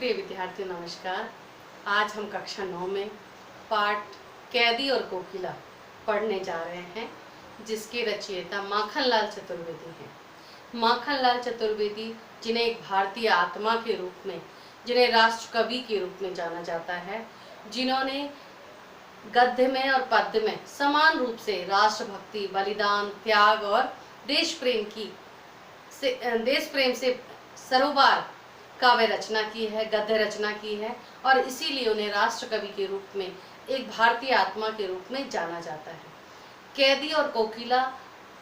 प्रिय विद्यार्थियों नमस्कार। आज हम कक्षा 9 में पाठ कैदी और कोकिला पढ़ने जा रहे हैं, जिसके रचयिता माखनलाल चतुर्वेदी हैं। माखनलाल चतुर्वेदी, जिन्हें एक भारतीय आत्मा के रूप में, जिन्हें राष्ट्र कवि के रूप में जाना जाता है, जिन्होंने गद्य में और पद्य में समान रूप से राष्ट्रभक्ति, बलिदान, त्याग और देश प्रेम से सरोबार काव्य रचना की है, गद्य रचना की है, और इसीलिए उन्हें राष्ट्र कवि के रूप में, एक भारतीय आत्मा के रूप में जाना जाता है। कैदी और कोकिला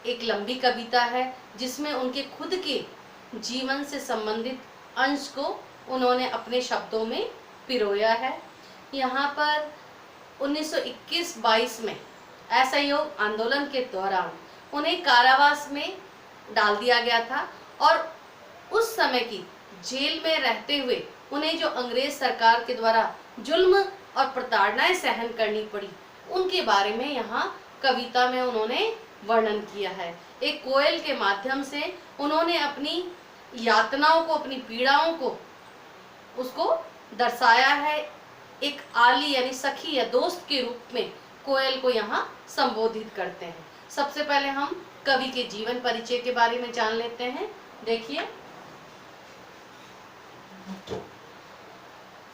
एक लंबी कविता है, जिसमें उनके खुद के जीवन से संबंधित अंश को उन्होंने अपने शब्दों में पिरोया है। यहाँ पर 1921-22 में असहयोग आंदोलन के दौरान उन्हें कारावास में डाल दिया गया था, और उस समय की जेल में रहते हुए उन्हें जो अंग्रेज सरकार के द्वारा जुल्म और प्रताड़नाएं सहन करनी पड़ी, उनके बारे में यहाँ कविता में उन्होंने वर्णन किया है। एक कोयल के माध्यम से उन्होंने अपनी यातनाओं को, अपनी पीड़ाओं को, उसको दर्शाया है। एक आली यानी सखी या दोस्त के रूप में कोयल को यहाँ संबोधित करते हैं। सबसे पहले हम कवि के जीवन परिचय के बारे में जान लेते हैं। देखिए,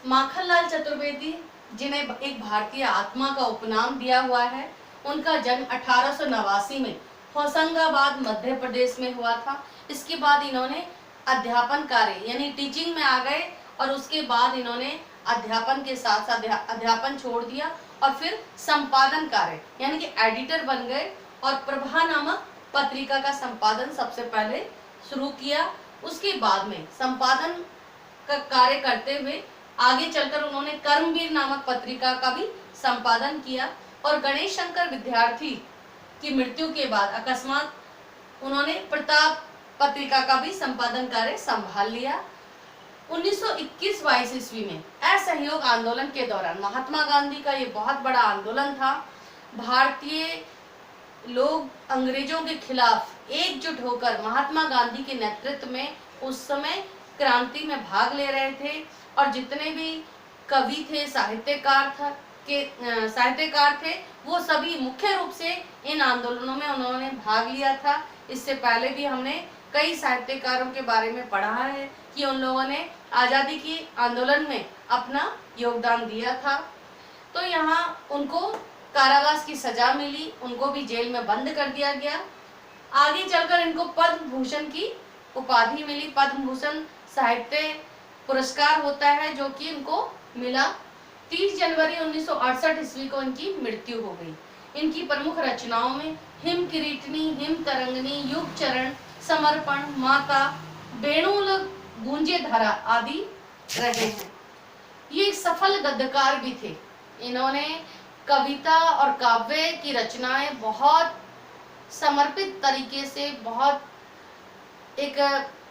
माखनलाल चतुर्वेदी, जिन्हें एक भारतीय आत्मा का उपनाम दिया हुआ है, उनका जन्म 1889 में होशंगाबाद मध्य प्रदेश में हुआ था। इसके बाद इन्होंने अध्यापन कार्य यानी टीचिंग में आ गए, और उसके बाद इन्होंने अध्यापन के साथ साथ अध्यापन छोड़ दिया और फिर संपादन कार्य यानी कि एडिटर बन गए, और प्रभा नामक पत्रिका का संपादन सबसे पहले शुरू किया। उसके बाद में संपादन का कार्य करते हुए आगे चलकर उन्होंने कर्मवीर नामक पत्रिका का भी संपादन किया, और गणेश शंकर विद्यार्थी की मृत्यु के बाद अकस्मात उन्होंने प्रताप पत्रिका का भी संपादन कार्य संभाल लिया। 1921-22 ईस्वी में असहयोग आंदोलन के दौरान महात्मा गांधी का ये बहुत बड़ा आंदोलन था। भारतीय लोग अंग्रेजों के खिलाफ एकजुट होकर महात्मा गांधी के नेतृत्व में उस समय क्रांति में भाग ले रहे थे, और जितने भी कवि थे, साहित्यकार थे, वो सभी मुख्य रूप से इन आंदोलनों में उन्होंने भाग लिया था। इससे पहले भी हमने कई साहित्यकारों के बारे में पढ़ा है कि उन लोगों ने आज़ादी की आंदोलन में अपना योगदान दिया था। तो यहाँ उनको कारावास की सजा मिली, उनको भी जेल में बंद कर दिया गया। आगे चलकर इनको पद्म भूषण की उपाधि मिली। पद्म भूषण साहित्य पुरस्कार होता है जो कि इनको मिला। 30 जनवरी 1968 ईस्वी को इनकी मृत्यु हो गई। इनकी प्रमुख रचनाओं में हिम किरीटनी, हिम तरंगनी, युग चरण, समर्पण, माता, वेणुल गूंजे धरा आदि रहे हैं। ये एक सफल गद्यकार भी थे। इन्होंने कविता और काव्य की रचनाएं बहुत समर्पित तरीके से, बहुत एक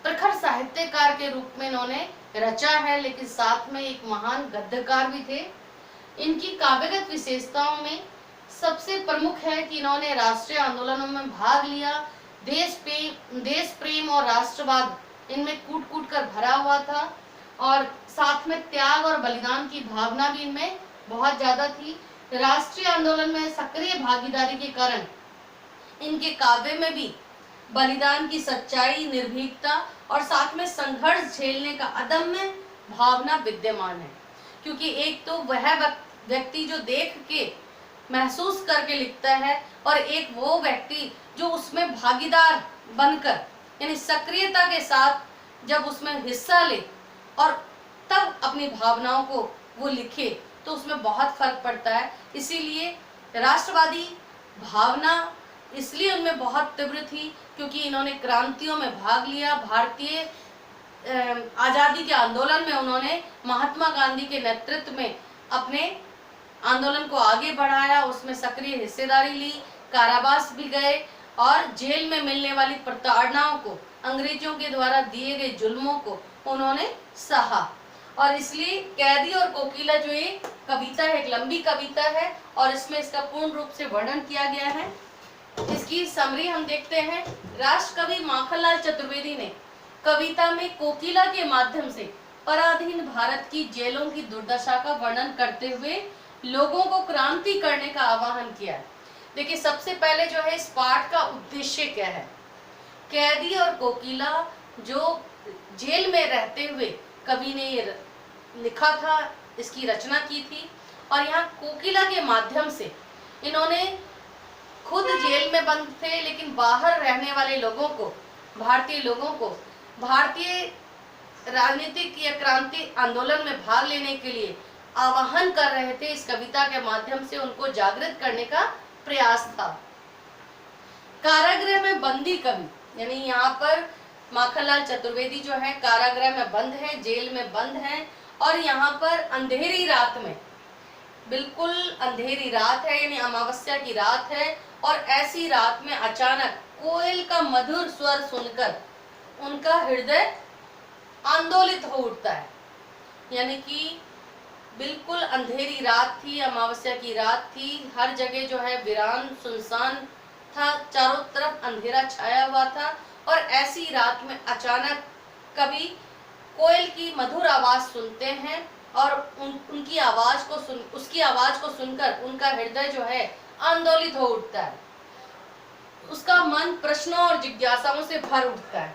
प्रखर साहित्यकार के रूप में इन्होंने रचा है, लेकिन साथ में एक महान गद्यकार भी थे। इनकी काव्यगत विशेषताओं में सबसे प्रमुख है कि इन्होंने राष्ट्रीय आंदोलनों में भाग लिया। देश प्रेम और राष्ट्रवाद इनमें कूट कूट कर भरा हुआ था, और साथ में त्याग और बलिदान की भावना भी इनमें बहुत ज्यादा थी। राष्ट्रीय आंदोलन में सक्रिय भागीदारी के कारण इनके काव्य में भी बलिदान की सच्चाई, निर्भीकता और साथ में संघर्ष झेलने का अदम्य भावना विद्यमान है। क्योंकि एक तो वह व्यक्ति जो देख के महसूस करके लिखता है, और एक वो व्यक्ति जो उसमें भागीदार बनकर यानी सक्रियता के साथ जब उसमें हिस्सा ले और तब अपनी भावनाओं को वो लिखे, तो उसमें बहुत फर्क पड़ता है। इसीलिए राष्ट्रवादी भावना इसलिए उनमें बहुत तीव्र थी क्योंकि इन्होंने क्रांतियों में भाग लिया। भारतीय आज़ादी के आंदोलन में उन्होंने महात्मा गांधी के नेतृत्व में अपने आंदोलन को आगे बढ़ाया, उसमें सक्रिय हिस्सेदारी ली, कारावास भी गए, और जेल में मिलने वाली प्रताड़नाओं को, अंग्रेजों के द्वारा दिए गए जुल्मों को उन्होंने सहा। और इसलिए कैदी और कोकिला जो ये कविता है, एक लंबी कविता है, और इसमें इसका पूर्ण रूप से वर्णन किया गया है। इसकी समरी हम देखते हैं। राष्ट्र कवि माखनलाल चतुर्वेदी ने कविता में कोकिला के माध्यम से पराधीन भारत की जेलों की दुर्दशा का वर्णन करते हुए लोगों को क्रांति करने का आह्वान किया। देखिए, सबसे पहले जो है इस पाठ का उद्देश्य क्या है। कैदी और कोकिला जो जेल में रहते हुए कवि ने ये लिखा था, इसकी रचना की थी, और यहाँ कोकिला के माध्यम से इन्होंने खुद जेल में बंद थे लेकिन बाहर रहने वाले लोगों को, भारतीय लोगों को भारतीय राजनीतिक या क्रांति आंदोलन में भाग लेने के लिए आह्वान कर रहे थे। इस कविता के माध्यम से उनको जागृत करने का प्रयास था। कारागृह में बंदी कवि, यानी यहाँ पर माखनलाल चतुर्वेदी जो है कारागृह में बंद है, जेल में बंद है, और यहाँ पर अंधेरी रात में, बिल्कुल अंधेरी रात है, यानी अमावस्या की रात है, और ऐसी रात में अचानक कोयल का मधुर स्वर सुनकर उनका हृदय आंदोलित हो उठता है। यानी कि बिल्कुल अंधेरी रात थी, अमावस्या की रात थी, हर जगह जो है वीरान सुनसान था, चारों तरफ अंधेरा छाया हुआ था, और ऐसी रात में अचानक कवि कोयल की मधुर आवाज सुनते हैं, और उनकी आवाज को उसकी आवाज को सुनकर उनका हृदय जो है आंदोलित हो उठता है। उसका मन प्रश्नों और जिज्ञासाओं से भर उठता है।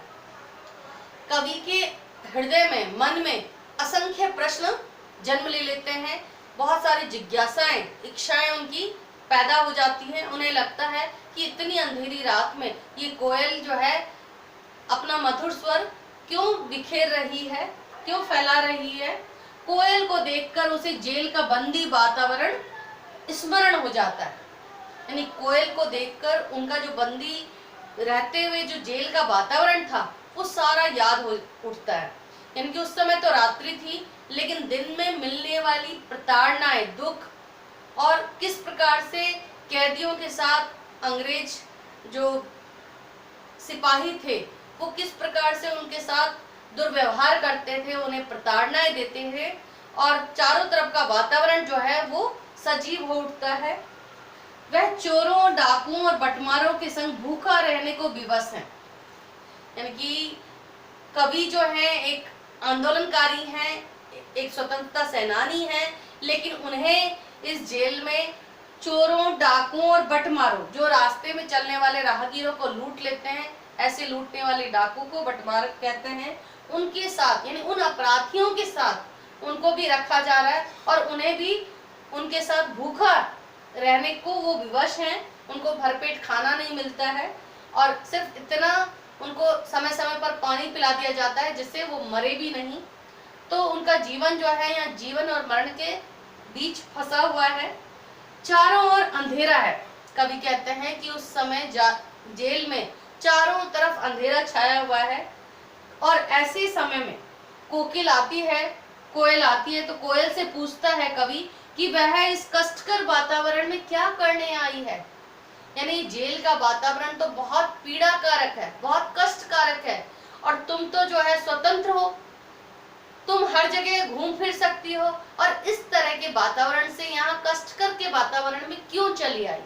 कवि के हृदय में, मन में असंख्य प्रश्न जन्म ले लेते हैं, बहुत सारी जिज्ञासाएं, इच्छाएं उनकी पैदा हो जाती हैं। उन्हें लगता है कि इतनी अंधेरी रात में ये कोयल जो है अपना मधुर स्वर क्यों बिखेर रही है, क्यों फैला रही है। कोयल को देखकर उसे जेल का बंदी वातावरण स्मरण हो जाता है, यानी कोयल को देखकर उनका जो बंदी रहते हुए जो जेल का वातावरण था वो सारा याद हो उठता है। यानी कि उस समय तो रात्रि थी, लेकिन दिन में मिलने वाली प्रताड़नाएं, दुख, और किस प्रकार से कैदियों के साथ अंग्रेज जो सिपाही थे वो किस प्रकार से उनके साथ दुर्व्यवहार करते थे, उन्हें प्रताड़नाएं देते थे, और चारों तरफ का वातावरण जो है वो सजीव हो उठता है। वह चोरों, डाकुओं और बटमारों के संग भूखा रहने को विवश है। यानी कि कवि जो है एक आंदोलनकारी हैं, एक स्वतंत्रता सेनानी हैं, लेकिन उन्हें इस जेल में चोरों, डाकुओं और बटमारों, जो रास्ते में चलने वाले राहगीरों को लूट लेते हैं, ऐसे लूटने वाले डाकू को बटमार कहते हैं, उनके साथ, यानी उन अपराधियों के साथ उनको भी रखा जा रहा है, और उन्हें भी उनके साथ भूखा रहने को वो विवश हैं। उनको भरपेट खाना नहीं मिलता है, और सिर्फ इतना उनको समय समय पर पानी पिला दिया जाता है जिससे वो मरे भी नहीं। तो उनका जीवन जो है यहाँ जीवन और मरण के बीच फंसा हुआ है। चारों ओर अंधेरा है। कवि कहते हैं कि उस समय जेल में चारों तरफ अंधेरा छाया हुआ है, और ऐसे समय में कोकिल आती है, कोयल आती है, तो कोयल से पूछता है कवि कि वह इस कष्टकर वातावरण में क्या करने आई है। यानी जेल का वातावरण तो बहुत पीड़ाकारक है, बहुत कष्टकारक है, और तुम तो जो है स्वतंत्र हो, तुम हर जगह घूम फिर सकती हो, और इस तरह के वातावरण से यहाँ कष्टकर के वातावरण में क्यों चली आई।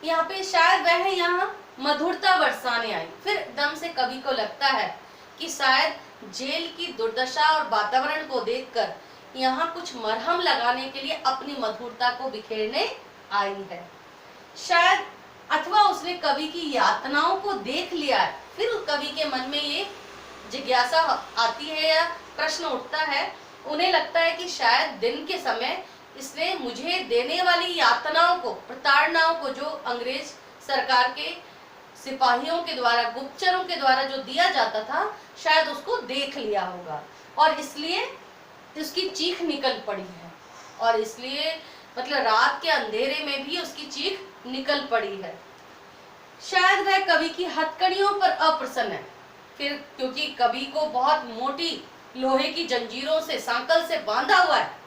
यहाँ पे शायद वह यहाँ मधुरता बरसाने आई। फिर एकदम से कवि को लगता है कि शायद जेल की दुर्दशा और वातावरण को देखकर यहाँ कुछ मरहम लगाने के लिए अपनी मधुरता को बिखेरने आई है शायद, अथवा उसने कवि की यातनाओं को देख लिया है। फिर कवि के मन में ये जिज्ञासा आती है या प्रश्न उठता है। उन्हें लगता है कि शायद दिन के समय इसने मुझे देने वाली यातनाओं को, प्रताड़नाओं को, जो अंग्रेज सरकार के सिपाहियों के द्वारा, गुप्तचरों के द्वारा जो दिया जाता था, शायद उसको देख लिया होगा, और इसलिए उसकी चीख निकल पड़ी है, और इसलिए मतलब रात के अंधेरे में भी उसकी चीख निकल पड़ी है। शायद वह कवि की हथकड़ियों पर अप्रसन्न है। फिर क्योंकि कवि को बहुत मोटी लोहे की जंजीरों से, सांकल से बांधा हुआ है,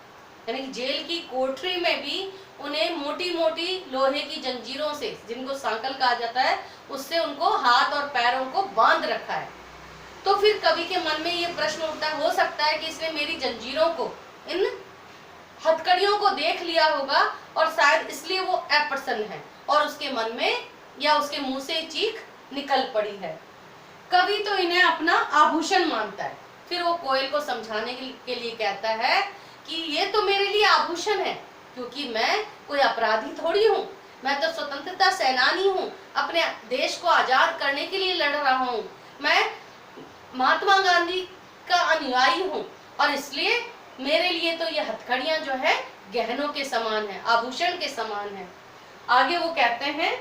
यानी जेल की कोठरी में भी उन्हें मोटी मोटी लोहे की जंजीरों से, जिनको सांकल कहा जाता है, उससे उनको हाथ और पैरों को बांध रखा है। तो फिर कवि के मन में ये प्रश्न उठता है, हो सकता है कि इसने मेरी जंजीरों को, इन हथकड़ियों को देख लिया होगा, और शायद इसलिए वो अप्रसन्न है, और उसके मन में या उसके मुंह से चीख निकल पड़ी है। कवि तो इन्हें अपना आभूषण मानता है, फिर वो कोयल को समझाने के लिए कहता है कि ये तो मेरे लिए आभूषण है, क्योंकि मैं कोई अपराधी थोड़ी हूँ, मैं तो स्वतंत्रता सेनानी हूँ, अपने देश को आजाद करने के लिए लड़ रहा हूँ, मैं महात्मा गांधी का अनुयायी हूँ, और इसलिए मेरे लिए तो ये हथकड़ियां जो है गहनों के समान है, आभूषण के समान है। आगे वो कहते हैं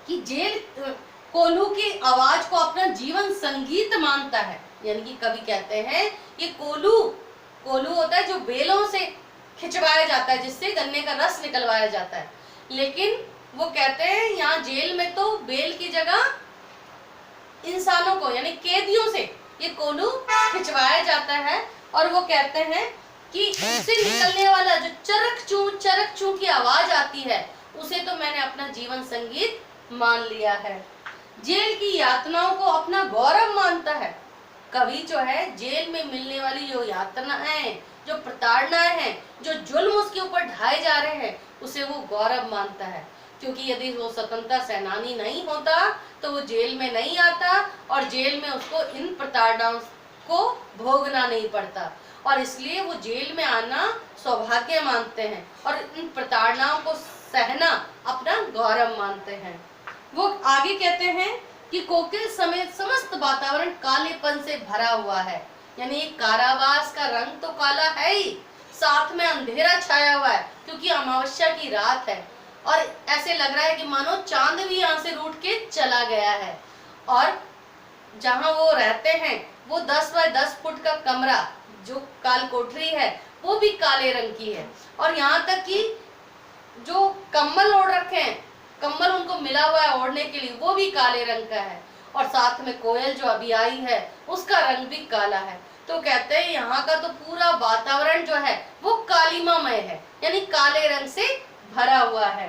कि जेल कोल्हू की आवाज को अपना जीवन संगीत मानता है, यानी कि कवि कहते हैं ये कोल्हू होता है जो बेलों से खिंचवाया जाता है, जिससे गन्ने का रस निकलवाया जाता है, लेकिन वो कहते हैं यहाँ जेल में तो बेल की जगह इंसानों को यानी कैदियों से ये कोल्हू खिंचवाया जाता है। और वो कहते हैं कि उससे निकलने वाला जो चरक चू की आवाज आती है, उसे तो मैंने अपना जीवन संगीत मान लिया है। जेल की यातनाओं को अपना गौरव मानता है। कवि जो है जेल में मिलने वाली जो यातनाएं, जो प्रताड़नाएं हैं, जो जुल्म उसके ऊपर ढाए जा रहे हैं, उसे वो गौरव मानता है, क्योंकि यदि वो स्वतंत्रता सेनानी नहीं होता तो वो जेल में नहीं आता और जेल में उसको इन प्रताड़नाओं को भोगना नहीं पड़ता, और इसलिए वो जेल में आना सौभाग्य मानते हैं और इन प्रताड़नाओं को सहना अपना गौरव मानते हैं। वो आगे कहते हैं कि कोकिल समेत समस्त वातावरण कालेपन से भरा हुआ है, यानी कारावास का रंग तो काला है ही, साथ में अंधेरा छाया हुआ है, क्योंकि अमावस्या की रात है और ऐसे लग रहा है कि मानो चांद भी यहाँ से रूठ के चला गया है। और जहाँ वो रहते हैं वो 10 बाय 10 फुट का कमरा जो काल कोठरी है वो भी काले रंग की है, और यहाँ तक कि जो कंबल ओढ़ रखे हैं, कंबल उनको मिला हुआ है ओढ़ने के लिए, वो भी काले रंग का है, और साथ में कोयल जो अभी आई है उसका रंग भी काला है। तो कहते हैं यहाँ का तो पूरा वातावरण जो है वो कालिमामय है, यानी काले रंग से भरा हुआ है।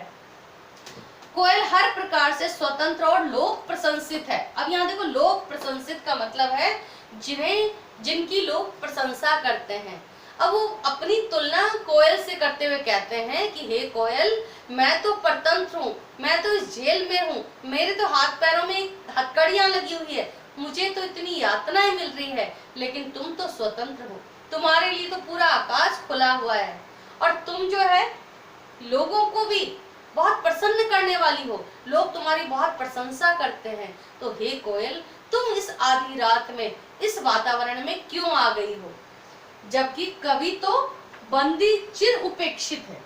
कोयल हर प्रकार से स्वतंत्र और लोक प्रशंसित है। अब यहाँ देखो, लोक प्रशंसित का मतलब है जिनकी लोग प्रशंसा करते हैं। अब वो अपनी तुलना कोयल से करते हुए कहते हैं कि हे कोयल, मैं तो परतंत्र हूँ, मैं तो इस जेल में हूँ, मेरे तो हाथ पैरों में हथकड़ियां लगी हुई है, मुझे तो इतनी यातनाएं मिल रही है, लेकिन तुम तो स्वतंत्र हो, तुम्हारे लिए तो पूरा आकाश खुला हुआ है, और तुम जो है लोगों को भी बहुत प्रसन्न करने वाली हो, लोग तुम्हारी बहुत प्रशंसा करते हैं। तो हे कोयल, तुम इस आधी रात में इस वातावरण में क्यों आ गई हो? जबकि कवि तो बंदी चिर उपेक्षित है,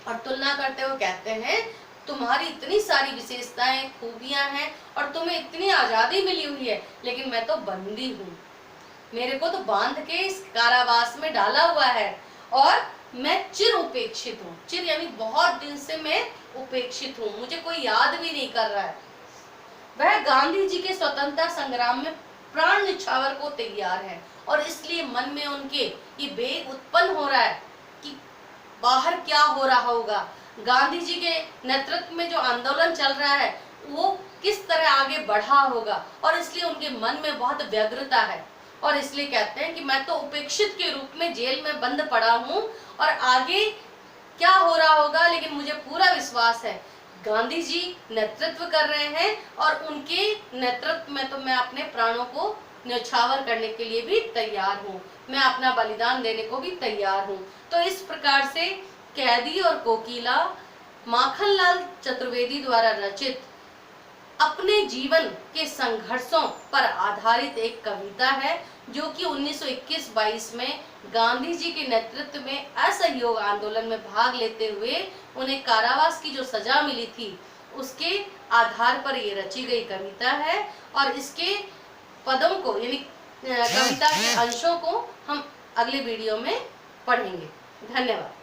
और तुलना करते हुए कहते हैं तुम्हारी इतनी सारी विशेषताएं, खूबियां हैं, और तुम्हें इतनी आजादी मिली हुई है, लेकिन मैं तो बंदी हूँ, मेरे को तो बांध के इस कारावास में डाला हुआ है, और मैं चिर उपेक्षित हूँ। चिर यानी बहुत दिन से मैं उपेक्षित हूँ, मुझे कोई याद भी नहीं कर रहा है। वह गांधी जी के स्वतंत्रता संग्राम में प्राण न्यौछावर को तैयार है, और इसलिए मन में उनके ये वेग उत्पन्न हो रहा है कि बाहर क्या हो रहा होगा, गांधी जी के नेतृत्व में जो आंदोलन चल रहा है वो किस तरह आगे बढ़ा होगा, और इसलिए उनके मन में बहुत व्यग्रता है, और इसलिए कहते हैं कि मैं तो उपेक्षित के रूप में जेल में बंद पड़ा हूँ, और आगे क्या हो रहा होगा, लेकिन मुझे पूरा विश्वास है गांधी जी नेतृत्व कर रहे हैं, और उनके नेतृत्व में तो मैं अपने प्राणों को न्यौछावर करने के लिए भी तैयार हूँ, मैं अपना बलिदान देने को भी तैयार हूँ। तो इस प्रकार से कैदी और कोकिला माखनलाल चतुर्वेदी द्वारा रचित अपने जीवन के संघर्षों पर आधारित एक कविता है, जो कि 1921-22 में गांधी जी के नेतृत्व में असहयोग आंदोलन में भाग लेते हुए उन्हें कारावास की जो सजा मिली थी उसके आधार पर ये रची गई कविता है, और इसके पदों को यानी कविता के अंशों को हम अगले वीडियो में पढ़ेंगे। धन्यवाद।